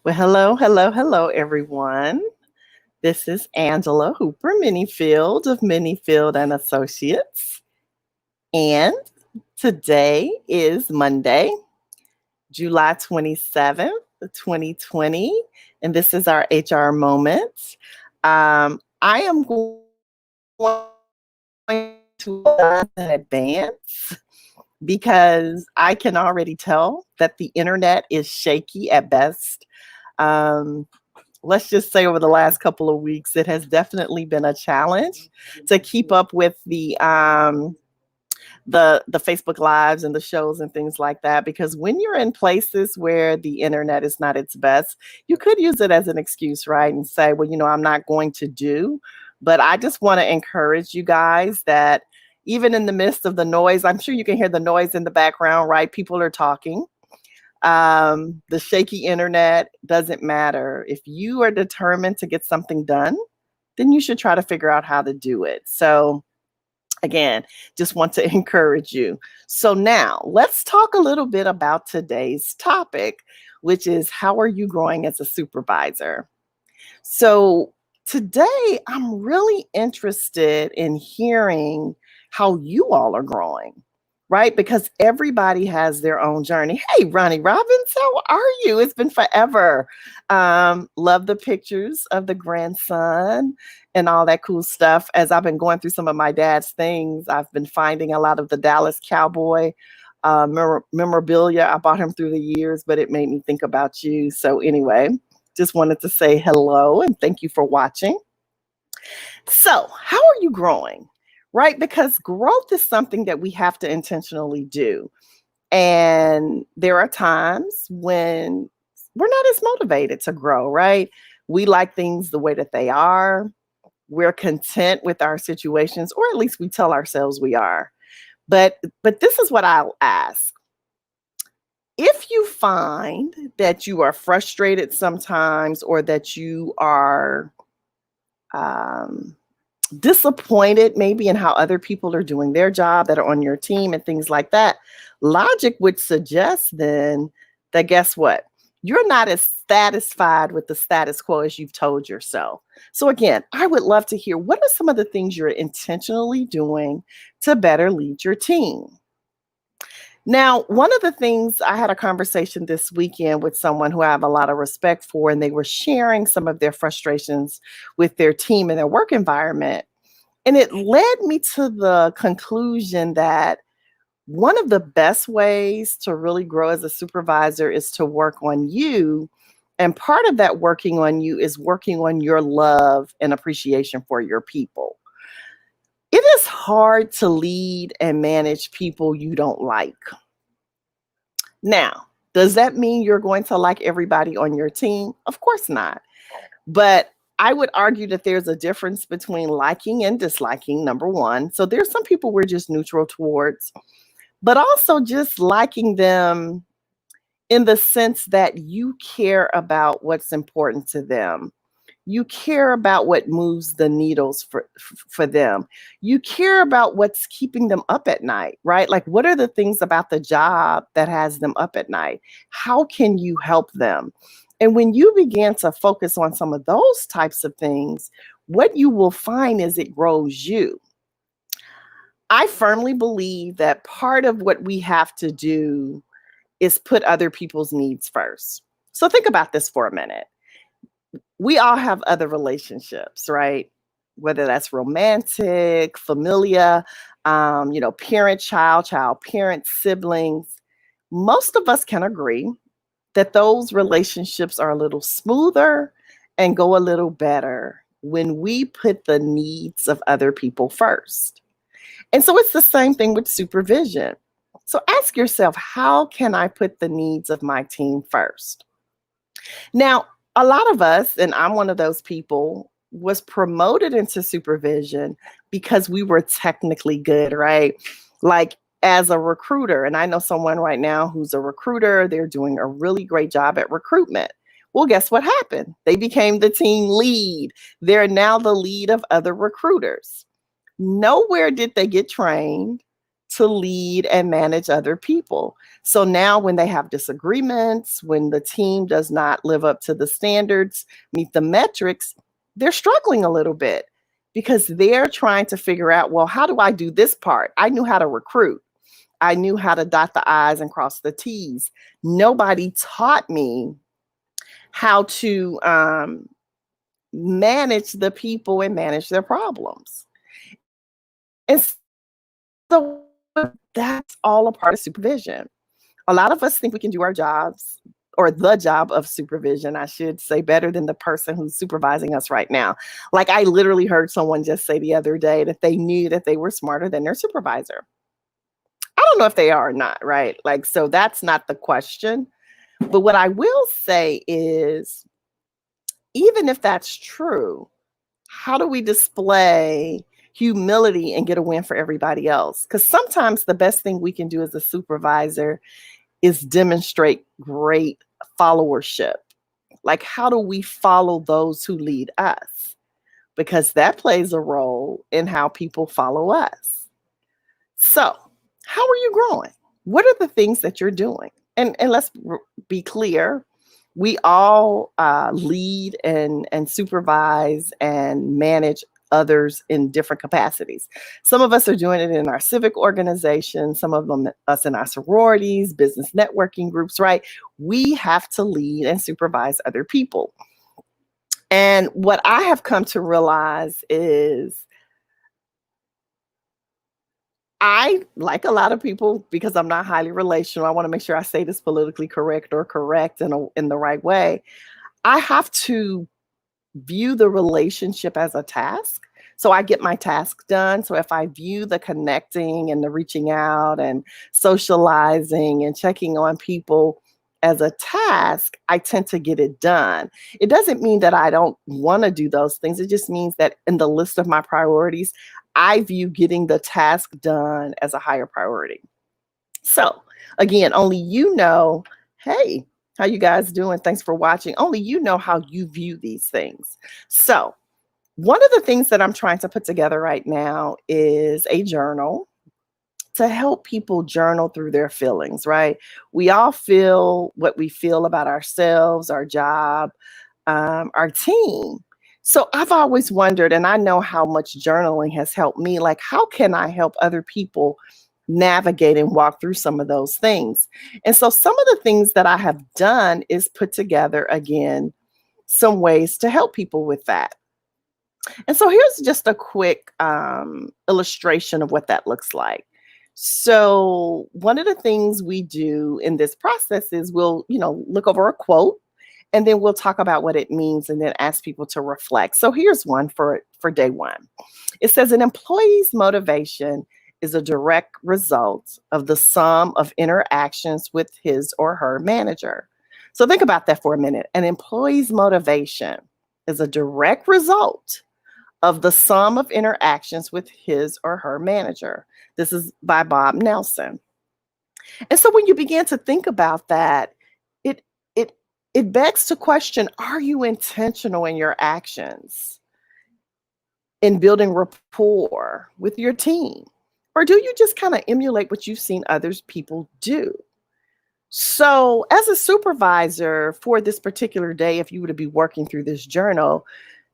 Well, hello, hello, hello, everyone. This is Angela Hooper-Menifield of Menifield and Associates. And today is Monday, July 27th, 2020. And this is our HR moment. I am going to in advance because I can already tell that the internet is shaky at best. Um, let's just say over the last couple of weeks, it has definitely been a challenge to keep up with the Facebook lives and the shows and things like that. Because when you're in places where the internet is not its best, you could use it as an excuse, right? And say, well, I'm not going to do. But I just want to encourage you guys that even in the midst of the noise, I'm sure you can hear the noise in the background, right? People are talking. The shaky internet doesn't matter. If you are determined to get something done, then you should try to figure out how to do it. So, again, just want to encourage you. So, now let's talk a little bit about today's topic, which is how are you growing as a supervisor? So, today I'm really interested in hearing how you all are growing, right? Because everybody has their own journey. Hey, Ronnie Robbins, how are you? It's been forever. Love the pictures of the grandson and all that cool stuff. As I've been going through some of my dad's things, I've been finding a lot of the Dallas Cowboy memorabilia. I bought him through the years, but it made me think about you. So, anyway, just wanted to say hello and thank you for watching. So, how are you growing? Right? Because growth is something that we have to intentionally do. And there are times when we're not as motivated to grow, right? We like things the way that they are. We're content with our situations, or at least we tell ourselves we are. But this is what I'll ask. If you find that you are frustrated sometimes or that you are um, disappointed maybe in how other people are doing their job that are on your team and things like that, logic would suggest then that guess what? You're not as satisfied with the status quo as you've told yourself. So, again, I would love to hear what are some of the things you're intentionally doing to better lead your team? Now, one of the things I had a conversation this weekend with someone who I have a lot of respect for, and they were sharing some of their frustrations with their team and their work environment. And it led me to the conclusion that one of the best ways to really grow as a supervisor is to work on you. And part of that working on you is working on your love and appreciation for your people. It is hard to lead and manage people you don't like. Now, does that mean you're going to like everybody on your team? Of course not. But I would argue that there's a difference between liking and disliking, number one. So there's some people we're just neutral towards, but also just liking them in the sense that you care about what's important to them. You care about what moves the needles for them. You care about what's keeping them up at night, right? Like, what are the things about the job that has them up at night? How can you help them? And when you begin to focus on some of those types of things, what you will find is it grows you. I firmly believe that part of what we have to do is put other people's needs first. So think about this for a minute. We all have other relationships, right? Whether that's romantic, familiar, parent, child, parent, siblings. Most of us can agree that those relationships are a little smoother and go a little better when we put the needs of other people first. And so it's the same thing with supervision. So ask yourself, how can I put the needs of my team first? Now, a lot of us, and I'm one of those people, was promoted into supervision because we were technically good, right? Like as a recruiter, and I know someone right now who's a recruiter, they're doing a really great job at recruitment. Well, guess what happened? They became the team lead. They're now the lead of other recruiters. Nowhere did they get trained to lead and manage other people. So now when they have disagreements, when the team does not live up to the standards, meet the metrics, they're struggling a little bit because they're trying to figure out, well, how do I do this part? I knew how to recruit. I knew how to dot the I's and cross the T's. Nobody taught me how to manage the people and manage their problems. And so that's all a part of supervision. A lot of us think we can do our jobs or the job of supervision, I should say, better than the person who's supervising us right now. Like I literally heard someone just say the other day that they knew that they were smarter than their supervisor. I don't know if they are or not, right? Like, so that's not the question. But what I will say is, even if that's true, how do we display humility and get a win for everybody else? Because sometimes the best thing we can do as a supervisor is demonstrate great followership. Like, how do we follow those who lead us? Because that plays a role in how people follow us. So, how are you growing? What are the things that you're doing? And let's be clear, we all lead and supervise and manage others in different capacities. Some of us are doing it in our civic organization, some of them us in our sororities, business networking groups, right? We have to lead and supervise other people. And what I have come to realize is I, like a lot of people, because I'm not highly relational, I want to make sure I say this politically correct or correct in the right way. I have to view the relationship as a task. So I get my task done. So if I view the connecting and the reaching out and socializing and checking on people as a task, I tend to get it done. It doesn't mean that I don't want to do those things. It just means that in the list of my priorities, I view getting the task done as a higher priority. So again, only you know, hey, how you guys doing? Thanks for watching. Only you know how you view these things. So one of the things that I'm trying to put together right now is a journal to help people journal through their feelings, right? We all feel what we feel about ourselves, our job, our team. So I've always wondered, and I know how much journaling has helped me, like, how can I help other people navigate and walk through some of those things? And so some of the things that I have done is put together, again, some ways to help people with that. And so here's just a quick illustration of what that looks like. So one of the things we do in this process is we'll, look over a quote and then we'll talk about what it means and then ask people to reflect. So here's one for day one. It says an employee's motivation is a direct result of the sum of interactions with his or her manager. So think about that for a minute. An employee's motivation is a direct result of the sum of interactions with his or her manager. This is by Bob Nelson. And so when you begin to think about that, it it it begs to question, are you intentional in your actions in building rapport with your team? Or do you just kind of emulate what you've seen others people do? So as a supervisor for this particular day, if you were to be working through this journal,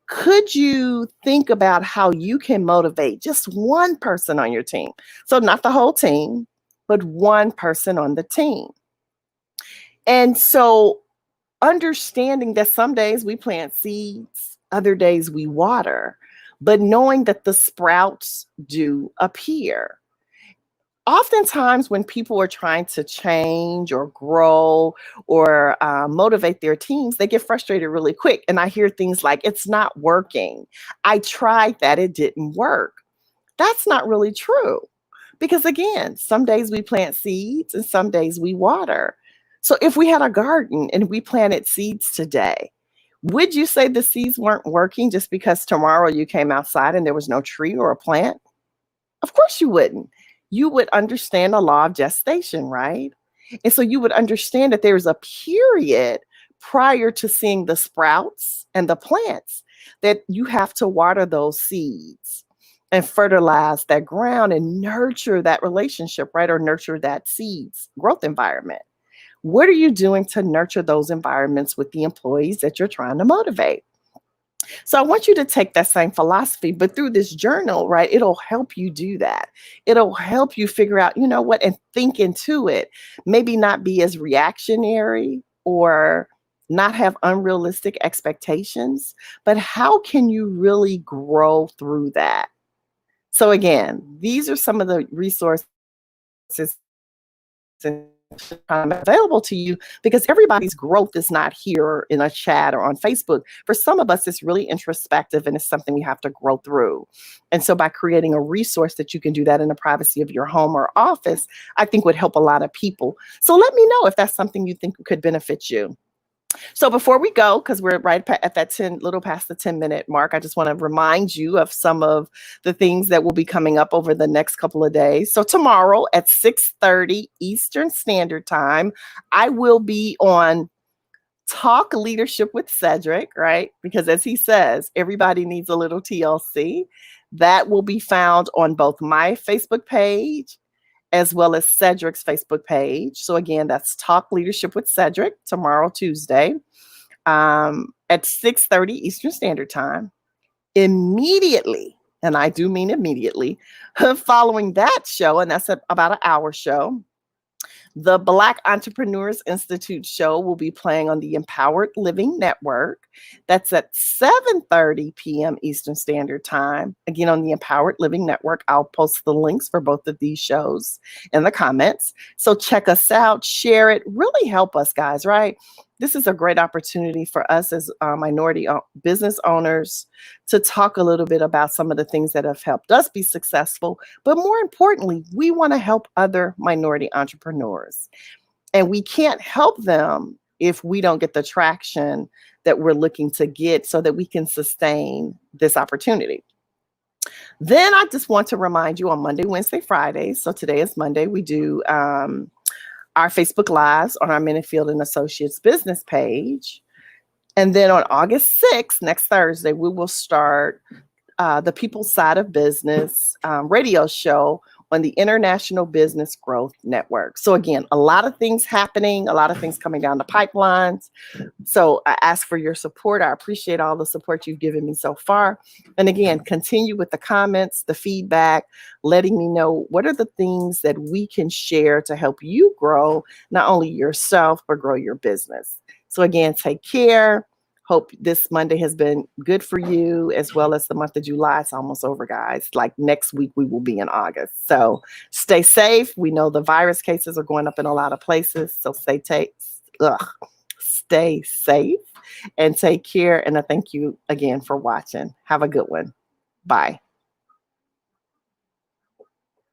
could you think about how you can motivate just one person on your team? So not the whole team, but one person on the team. And so understanding that some days we plant seeds, other days we water, but knowing that the sprouts do appear. Oftentimes when people are trying to change or grow or motivate their teams, they get frustrated really quick. And I hear things like, it's not working. I tried that, it didn't work. That's not really true. Because again, some days we plant seeds and some days we water. So if we had a garden and we planted seeds today, would you say the seeds weren't working just because tomorrow you came outside and there was no tree or a plant? Of course you wouldn't. You would understand the law of gestation, right? And so you would understand that there's a period prior to seeing the sprouts and the plants that you have to water those seeds. and fertilize that ground and nurture that relationship, right? Or nurture that seeds growth environment. What are you doing to nurture those environments with the employees that you're trying to motivate? So I want you to take that same philosophy, but through this journal, right, it'll help you do that. It'll help you figure out, you know what, and think into it. Maybe not be as reactionary or not have unrealistic expectations, but how can you really grow through that? So again, these are some of the resources and available to you because everybody's growth is not here in a chat or on Facebook. For some of us, it's really introspective and it's something we have to grow through. And so by creating a resource that you can do that in the privacy of your home or office, I think would help a lot of people. So let me know if that's something you think could benefit you. So before we go, because we're at that 10, little past the 10-minute mark, I just want to remind you of some of the things that will be coming up over the next couple of days. So tomorrow at 6:30 Eastern Standard Time, I will be on Talk Leadership with Cedric, right? Because as he says, everybody needs a little TLC. That will be found on both my Facebook page as well as Cedric's Facebook page. So again, that's Talk Leadership with Cedric tomorrow, Tuesday, at 6:30 Eastern Standard Time. Immediately, and I do mean immediately, following that show, and that's about an hour show, the Black Entrepreneurs Institute show will be playing on the Empowered Living Network. That's at 7:30 p.m. Eastern Standard Time. Again, on the Empowered Living Network, I'll post the links for both of these shows in the comments. So check us out, share it, really help us, guys, right? This is a great opportunity for us as minority business owners to talk a little bit about some of the things that have helped us be successful. But more importantly, we want to help other minority entrepreneurs. And we can't help them if we don't get the traction that we're looking to get so that we can sustain this opportunity. Then I just want to remind you on Monday, Wednesday, Friday. So today is Monday. We do our Facebook Lives on our Menifield and Associates business page. And then on August 6th, next Thursday, we will start the People's Side of Business radio show on the International Business Growth Network. So again, a lot of things happening, a lot of things coming down the pipelines. So I ask for your support. I appreciate all the support you've given me so far. And again, continue with the comments, the feedback, letting me know what are the things that we can share to help you grow, not only yourself, but grow your business. So again, take care. Hope this Monday has been good for you, as well as the month of July. It's almost over, guys. Like next week, we will be in August. So stay safe. We know the virus cases are going up in a lot of places. So stay safe and take care. And I thank you again for watching. Have a good one. Bye.